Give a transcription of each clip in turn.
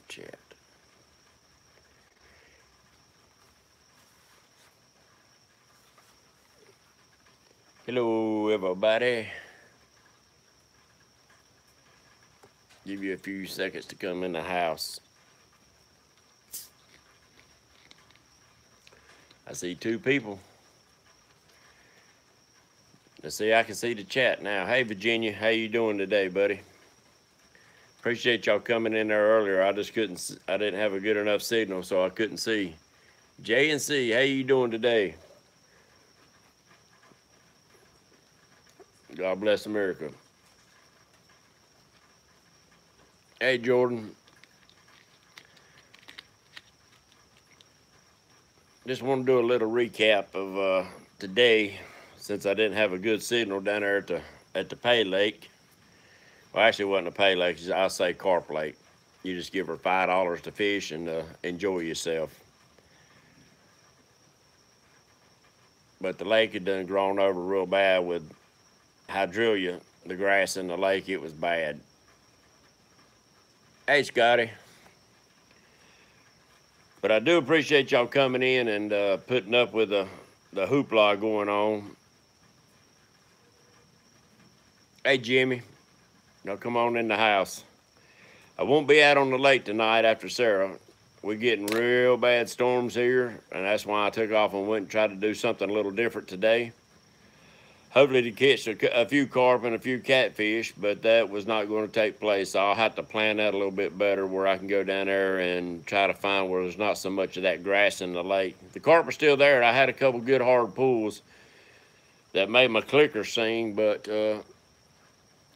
chat. Hello, everybody. Give you a few seconds to come in the house. I see two people. Let's see, I can see the chat now. Hey, Virginia, how you doing today, buddy? Appreciate y'all coming in there earlier. I didn't have a good enough signal, so I couldn't see. J and C, how you doing today? God bless America. Hey, Jordan. Just want to do a little recap of today, since I didn't have a good signal down there at the Pay Lake. Well, actually, it wasn't a Pay Lake. I say Carp Lake. You just give her $5 to fish and enjoy yourself. But the lake had done grown over real bad with hydrilla. The grass in the lake, it was bad. Hey, Scotty. But I do appreciate y'all coming in and putting up with the hoopla going on. Hey, Jimmy. Now come on in the house. I won't be out on the lake tonight after Sarah. We're getting real bad storms here, and that's why I took off and went and tried to do something a little different today. Hopefully to catch a few carp and a few catfish, but that was not going to take place. So I'll have to plan that a little bit better where I can go down there and try to find where there's not so much of that grass in the lake. The carp are still there. I had a couple good hard pulls that made my clicker sing, but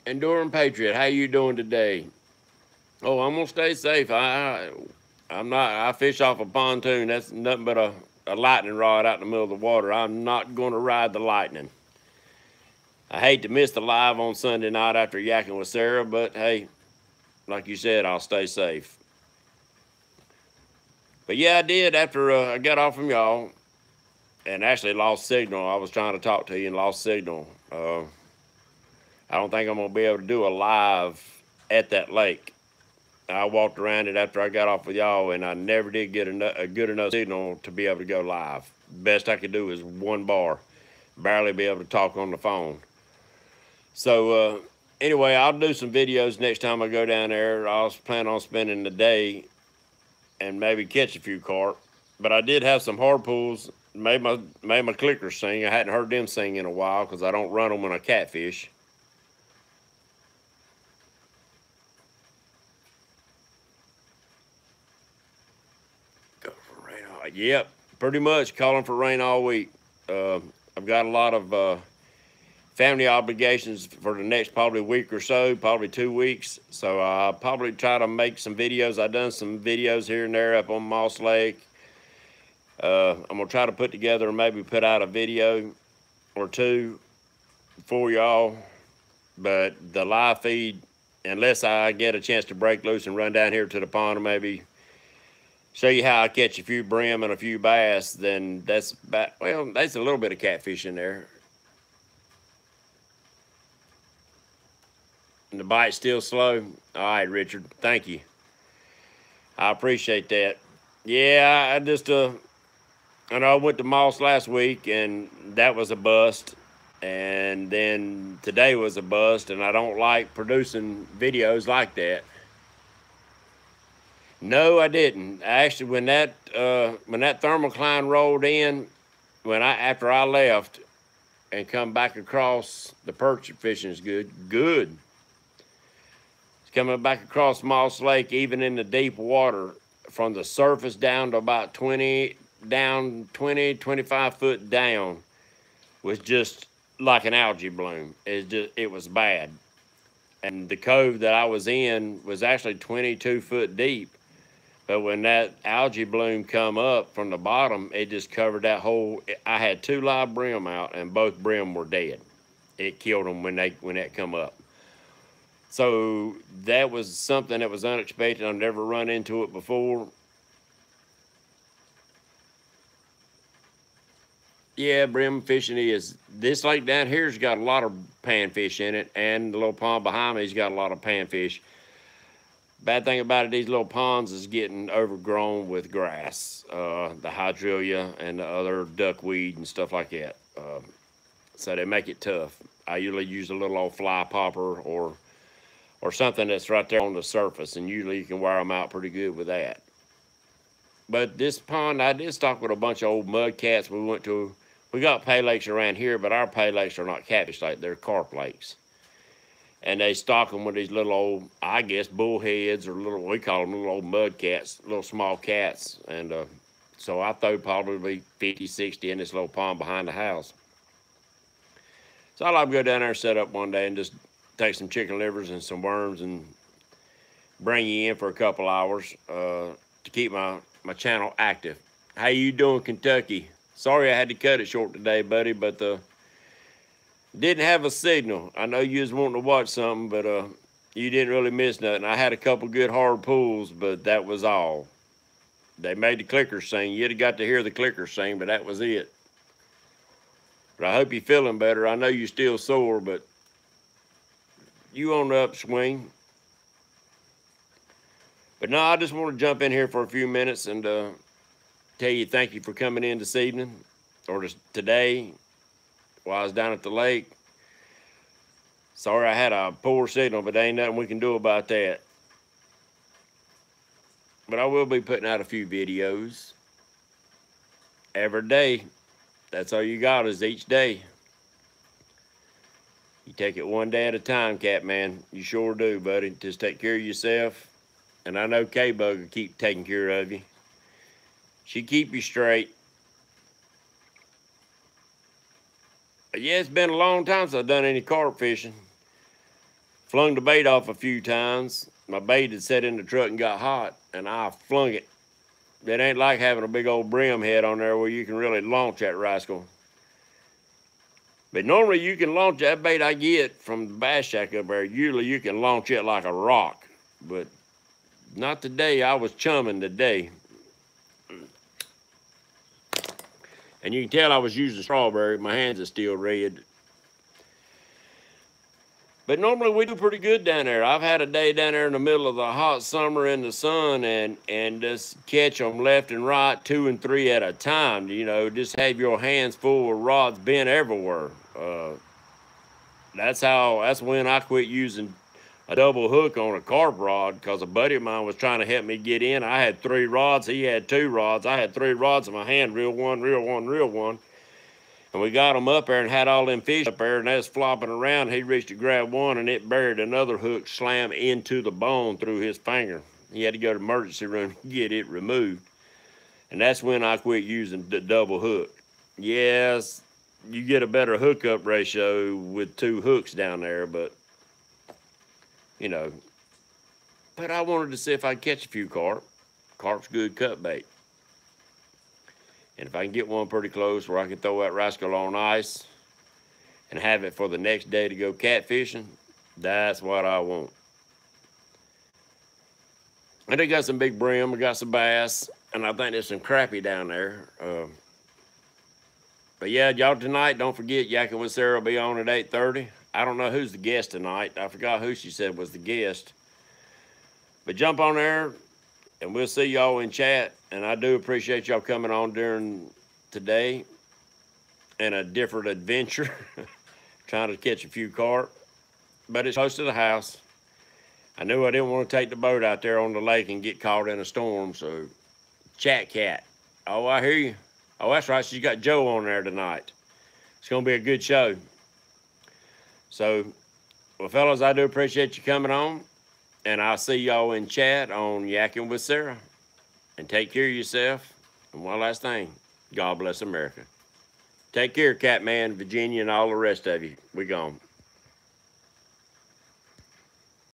Enduring Patriot, how you doing today? Oh, I'm gonna stay safe. I'm not. I fish off a pontoon. That's nothing but a lightning rod out in the middle of the water. I'm not going to ride the lightning. I hate to miss the live on Sunday night after yakking with Sarah, but hey, like you said, I'll stay safe. But yeah, I did after I got off from y'all and actually lost signal. I was trying to talk to you and lost signal. I don't think I'm going to be able to do a live at that lake. I walked around it after I got off with y'all, and I never did get a good enough signal to be able to go live. Best I could do is one bar. Barely be able to talk on the phone. So anyway, I'll do some videos next time I go down there. I was planning on spending the day and maybe catch a few carp. But I did have some hard pulls. Made my clickers sing. I hadn't heard them sing in a while because I don't run them when I catfish. Yep, pretty much calling for rain all week. I've got a lot of family obligations for the next probably week or so, probably 2 weeks. So I'll probably try to make some videos. I've done some videos here and there up on Moss Lake. I'm going to try to put together and maybe put out a video or two for y'all. But the live feed, unless I get a chance to break loose and run down here to the pond and maybe show you how I catch a few brim and a few bass, then that's about, well, there's a little bit of catfish in there. And the bite's still slow. All right, Richard, thank you. I appreciate that. Yeah, I just, I know I went to Moss last week, and that was a bust. And then today was a bust, and I don't like producing videos like that. No, I didn't. Actually, when that thermocline rolled in, after I left and come back across, the perch fishing is good. Good. It's coming back across Moss Lake, even in the deep water, from the surface down to about 25 foot down, was just like an algae bloom. It was bad. And the cove that I was in was actually 22 foot deep. But when that algae bloom come up from the bottom, it just covered that whole. I had 2 live brim out, and both brim were dead. It killed them when that come up. So that was something that was unexpected. I've never run into it before. Yeah, brim fishing is. This lake down here's got a lot of panfish in it, and the little pond behind me's got a lot of panfish. Bad thing about it, these little ponds is getting overgrown with grass, the hydrilla and the other duckweed and stuff like that. So they make it tough. I usually use a little old fly popper or something that's right there on the surface, and usually you can wear them out pretty good with that. But this pond, I did stock with a bunch of old mud cats. We got pay lakes around here, but our pay lakes are not catfish lakes, they're carp lakes. And they stock them with these little old, I guess, bullheads or we call them little old mud cats, little small cats. And so I throw probably 50, 60 in this little pond behind the house. So I like to go down there and set up one day and just take some chicken livers and some worms and bring you in for a couple hours to keep my channel active. How you doing, Kentucky? Sorry I had to cut it short today, buddy, but didn't have a signal. I know you was wanting to watch something, but you didn't really miss nothing. I had a couple good hard pulls, but that was all. They made the clickers sing. You'd have got to hear the clickers sing, but that was it. But I hope you're feeling better. I know you're still sore, but you on the upswing. But no, I just want to jump in here for a few minutes and tell you thank you for coming in this evening or today while I was down at the lake. Sorry I had a poor signal, but there ain't nothing we can do about that. But I will be putting out a few videos every day. That's all you got is each day. You take it one day at a time, Cat Man. You sure do, buddy. Just take care of yourself. And I know K-Bug will keep taking care of you. She keep you straight. But yeah, it's been a long time since I've done any carp fishing. Flung the bait off a few times. My bait had set in the truck and got hot, and I flung it. It ain't like having a big old brim head on there where you can really launch that rascal. But normally you can launch that bait I get from the Bass Shack up there. Usually you can launch it like a rock, but not today. I was chumming today. And you can tell I was using strawberry. My hands are still red. But normally we do pretty good down there. I've had a day down there in the middle of the hot summer in the sun and just catch them left and right, 2 and 3 at a time. You know, just have your hands full of rods bent everywhere. That's when I quit using a double hook on a carp rod, because a buddy of mine was trying to help me get in. I had 3 rods. He had 2 rods. I had 3 rods in my hand, reel one, reel one, reel one. And we got them up there and had all them fish up there, and they was flopping around. He reached to grab one, and it buried another hook slam into the bone through his finger. He had to go to the emergency room to get it removed. And that's when I quit using the double hook. Yes, you get a better hookup ratio with 2 hooks down there, but, you know. But I wanted to see if I could catch a few carp. Carp's good cut bait. And if I can get one pretty close where I can throw that rascal on ice and have it for the next day to go catfishing, that's what I want. And they got some big brim, we got some bass, and I think there's some crappie down there. But yeah, y'all tonight, don't forget, Yakking with Sarah will be on at 8:30. I don't know who's the guest tonight. I forgot who she said was the guest. But jump on there, and we'll see y'all in chat. And I do appreciate y'all coming on during today and a different adventure, trying to catch a few carp. But it's close to the house. I knew I didn't want to take the boat out there on the lake and get caught in a storm, so Chat Cat. Oh, I hear you. Oh, that's right, she's got Joe on there tonight. It's going to be a good show. So, well, fellas, I do appreciate you coming on. And I'll see y'all in chat on Yakking with Sarah. And take care of yourself. And one last thing, God bless America. Take care, Catman, Virginia, and all the rest of you. We gone.